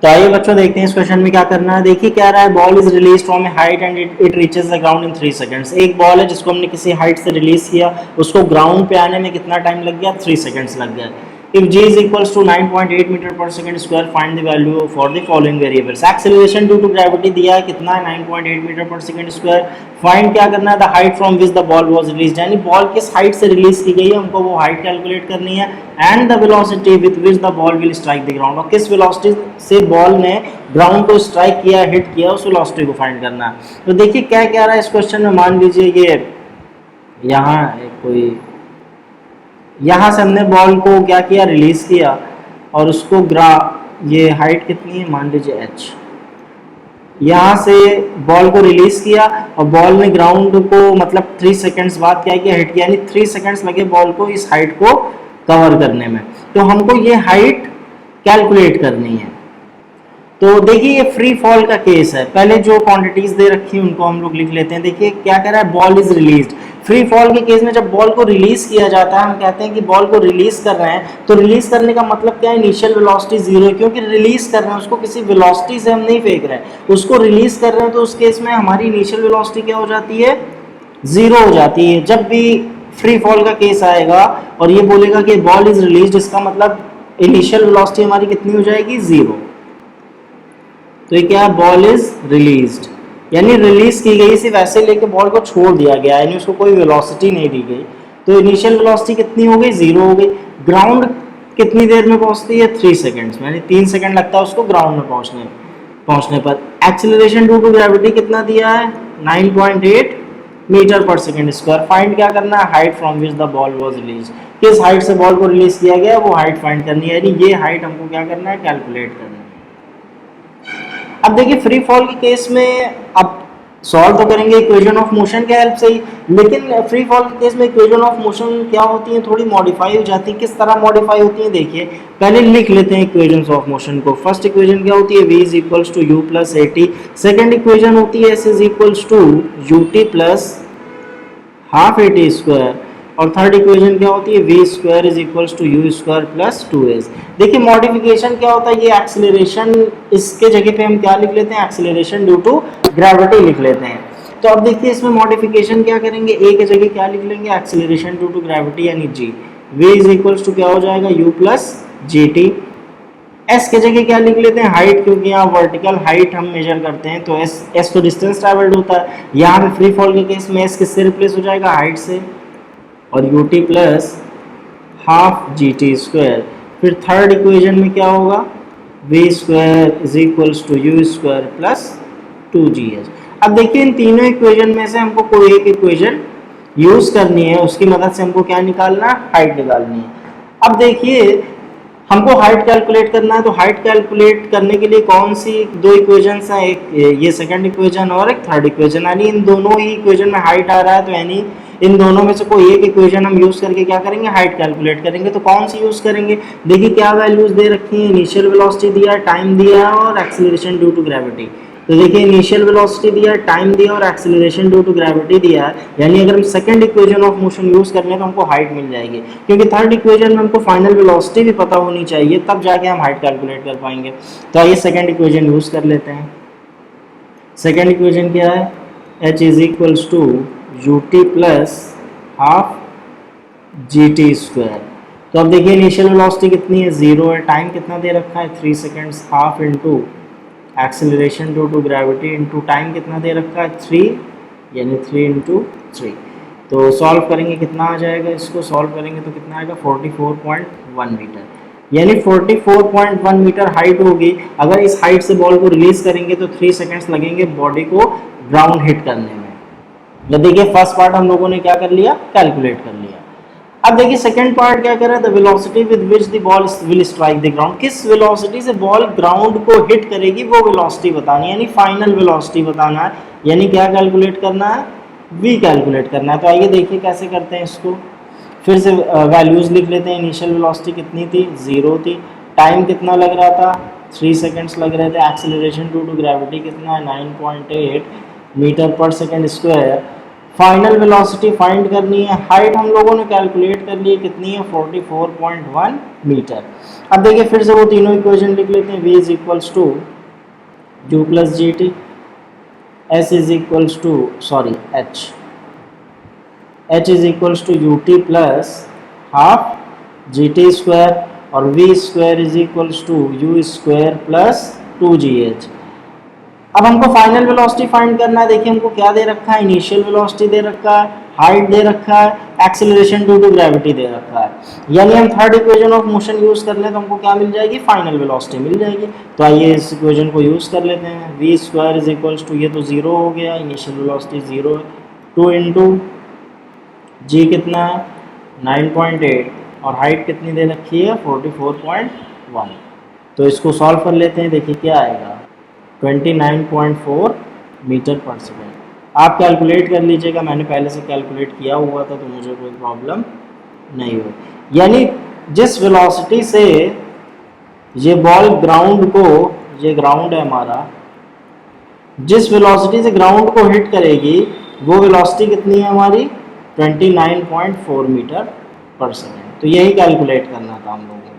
तो आइए बच्चों देखते हैं इस क्वेश्चन में क्या करना है। देखिए क्या रहा है, ball is release from A height and it reaches the ground in 3 seconds. एक बॉल है जिसको हमने किसी हाइट से रिलीज किया, उसको ग्राउंड पे आने में कितना टाइम लग गया, 3 सेकंड्स लग गया। If g is equals to 9.8 metre per second square, find the value for the following variables. Acceleration due to gravity दिया है कितना है, 9.8 metre per second square. Find क्या करना है, the height from which the ball was released, यानी ball किस height से रिलीज की गई है, हमको वो हाइट कैलकुलेट करनी है। And the velocity with which the ball will strike the ground, और किस वेलोसिटी से बॉल ने ग्राउंड को स्ट्राइक किया, हिट किया, उस वेलोसिटी को फाइंड करना है। तो देखिए क्या क्या रहा है इस क्वेश्चन में। मान लीजिए ये यहाँ कोई, यहाँ से हमने बॉल को क्या किया, रिलीज किया, और उसको ये हाइट कितनी है, मान लीजिए h। यहाँ से बॉल को रिलीज किया और बॉल ने ग्राउंड को मतलब 3 सेकंड्स बाद क्या किया, हिट किया, यानी 3 सेकंड्स लगे बॉल को इस हाइट को कवर करने में। तो हमको ये हाइट कैलकुलेट करनी है। तो देखिए ये फ्री फॉल का केस है। पहले जो क्वांटिटीज दे रखी है उनको हम लोग लिख लेते हैं। देखिए क्या कह रहा है, ball is released. Free fall के केस में जब बॉल को रिलीज किया जाता है, हम कहते हैं कि बॉल को रिलीज कर रहे हैं, तो रिलीज करने का मतलब क्या है, इनिशियल वेलोसिटी 0 है, क्योंकि रिलीज कर रहे हैं उसको किसी वेलोसिटी से हम नहीं फेंक रहे हैं, उसको रिलीज कर रहे हैं। तो उस केस में हमारी इनिशियल वेलोसिटी क्या हो जाती है, 0 हो जाती है। जब भी फ्री फॉल का केस आएगा और ये बोलेगा कि बॉल इज रिलीज्ड, इसका मतलब इनिशियल वेलोसिटी हमारी कितनी हो जाएगी, 0। तो ये क्या है, बॉल इज रिलीज्ड, यानी रिलीज की गई, सिर्फ ऐसे लेके बॉल को छोड़ दिया गया, यानी उसको कोई वेलोसिटी नहीं दी गई। तो इनिशियल वेलोसिटी कितनी हो गई, 0 हो गई। ग्राउंड कितनी देर में पहुंचती है, 3 सेकंड्स में, यानी 3 सेकंड लगता है उसको ग्राउंड में पहुंचने पर। एक्सीलरेशन ड्यू टू ग्रेविटी कितना दिया है, 9.8 metre per second square. Find क्या करना है, height from which the ball was release, किस हाइट से बॉल को रिलीज किया गया वो हाइट फाइंड करनी है, यानी ये हाइट हमको क्या करना है, कैलकुलेट करना है। अब देखिए फ्री फॉल के केस में अब सॉल्व तो करेंगे इक्वेशन ऑफ मोशन के हेल्प से ही, लेकिन फ्री फॉल के केस में इक्वेशन ऑफ मोशन क्या होती है, थोड़ी मॉडिफाई हो जाती है। किस तरह मॉडिफाई होती है, देखिए पहले लिख लेते हैं इक्वेशंस ऑफ मोशन को। फर्स्ट इक्वेशन क्या होती है, v is equals to u plus a t. Second equation होती है s is equals to u t plus half a t square. और थर्ड इक्वेशन क्या होती है, v square is equals to u square plus 2s। देखिए modification क्या होता है, ये एक्सीलरेशन, इसके जगह पे हम क्या लिख लेते हैं, एक्सीलरेशन ड्यू टू ग्रेविटी लिख लेते हैं। तो अब देखिए इसमें मॉडिफिकेशन क्या करेंगे, a के जगह क्या लिख लेंगे, एक्सीलरेशन ड्यू टू ग्रेविटी यानी g। v is equals to क्या हो जाएगा, u plus g t. s के जगह क्या लिख लेते हैं, हाइट, क्योंकि यहाँ वर्टिकल हाइट हम मेजर करते हैं, तो s तो डिस्टेंस ट्रैवल्ड होता है। यहाँ पे फ्री फॉल के केस में s किससे रिप्लेस हो जाएगा, हाइट से, और u t plus half g t square. फिर थर्ड इक्वेशन में क्या होगा, v square is equals to u square plus 2gh। अब देखिए इन तीनों इक्वेशन में से हमको कोई एक इक्वेशन यूज करनी है, उसकी मदद से हमको क्या निकालना है, हाइट निकालनी है। अब देखिए हमको हाइट कैलकुलेट करना है, तो हाइट कैलकुलेट करने के लिए कौन सी दो इक्वेशंस हैं, एक ये सेकंड इक्वेशन और एक थर्ड इक्वेशन, यानी इन दोनों ही इक्वेशन में हाइट आ रहा है, तो यानी इन दोनों में से कोई एक इक्वेशन हम यूज करके क्या करेंगे, हाइट कैलकुलेट करेंगे। तो कौन सी यूज करेंगे, देखिए क्या वैल्यूज दे रखी है, इनिशियल वेलोसिटी दिया है, टाइम दिया है, और एक्सीलरेशन ड्यू टू ग्रेविटी। तो देखिए इनिशियल वेलोसिटी दिया है, टाइम दिया और एक्सीलरेशन ड्यू टू ग्रेविटी दिया है, यानी अगर हम second equation of motion use कर लें तो हमको हाइट मिल जाएगी, क्योंकि थर्ड इक्वेशन में हमको फाइनल वेलोसिटी भी पता होनी चाहिए, तब जाके हम हाइट कैलकुलेट कर पाएंगे। तो आइए सेकंड इक्वेशन यूज कर लेते हैं। सेकंड इक्वेशन क्या है, h is equals to u t plus half g t square. तो अब देखिए इनिशियल वेलोसिटी कितनी है, 0 है, टाइम कितना दे रखा है, 3 seconds, half into acceleration due to gravity into time कितना दे रखा है, 3, यानी 3 इंटू 3। तो सॉल्व करेंगे कितना आ जाएगा, इसको सॉल्व करेंगे तो कितना आएगा, 44.1 मीटर, यानी 44.1 मीटर हाइट होगी। अगर इस हाइट से बॉल को रिलीज करेंगे तो 3 सेकेंड्स लगेंगे बॉडी को ग्राउंड हिट करने में। तो देखिए फर्स्ट पार्ट हम लोगों ने क्या कर लिया, कैलकुलेट कर लिया। अब देखिए सेकंड पार्ट क्या कर रहा है, the velocity with which the ball will strike the ground, किस वेलोसिटी से बॉल ग्राउंड को हिट करेगी वो वेलोसिटी बतानी है, यानी फाइनल वेलोसिटी बताना है, यानी क्या कैलकुलेट करना है, v कैलकुलेट करना है। तो आइए देखिए कैसे करते हैं इसको। फिर से वैल्यूज लिख लेते हैं। इनिशियल वेलोसिटी कितनी थी, 0 थी, टाइम कितना लग रहा था, 3 सेकेंड्स लग रहे थे, एक्सीलरेशन ड्यू टू ग्रेविटी कितना है, 9.8 मीटर पर second square. Final velocity find करनी है। हाइट हम लोगों ने कैलकुलेट कर ली, कितनी है 44.1 मीटर। अब देखिए फिर से वो तीनों इक्वेशन लिख लेते हैं। v is equals to u plus g t, s is equals to h is equals to u t plus half g t square, और v square is equals to u square plus 2gh। अब हमको final velocity find करना है। देखिए हमको क्या दे रखा है, इनिशियल वेलोसिटी दे रखा है, हाइट दे रखा है, एक्सेलरेशन ड्यू टू ग्रेविटी दे रखा है। यानी हम third equation of motion use कर लें तो हमको क्या मिल जाएगी, फाइनल वेलोसिटी मिल जाएगी। तो आइए इस इक्वेशन को यूज कर लेते हैं। V square is equals to, ये तो जीरो हो गया, इनिशियल वेलोसिटी जीरो है, 2 इंटू जी कितना है 9.8 और हाइट कितनी दे रखी है 44.1। तो इसको सॉल्व कर लेते हैं। देखिए क्या आएगा 29.4 मीटर पर सेकेंड। आप कैलकुलेट कर लीजिएगा, मैंने पहले से कैलकुलेट किया हुआ था तो मुझे कोई प्रॉब्लम नहीं हुई। यानी जिस वेलोसिटी से ये बॉल ग्राउंड को, ये ग्राउंड है हमारा, जिस वेलोसिटी से ग्राउंड को हिट करेगी वो वेलोसिटी कितनी है हमारी 29.4 मीटर पर सेकेंड। तो यही कैलकुलेट करना था हम लोगों को।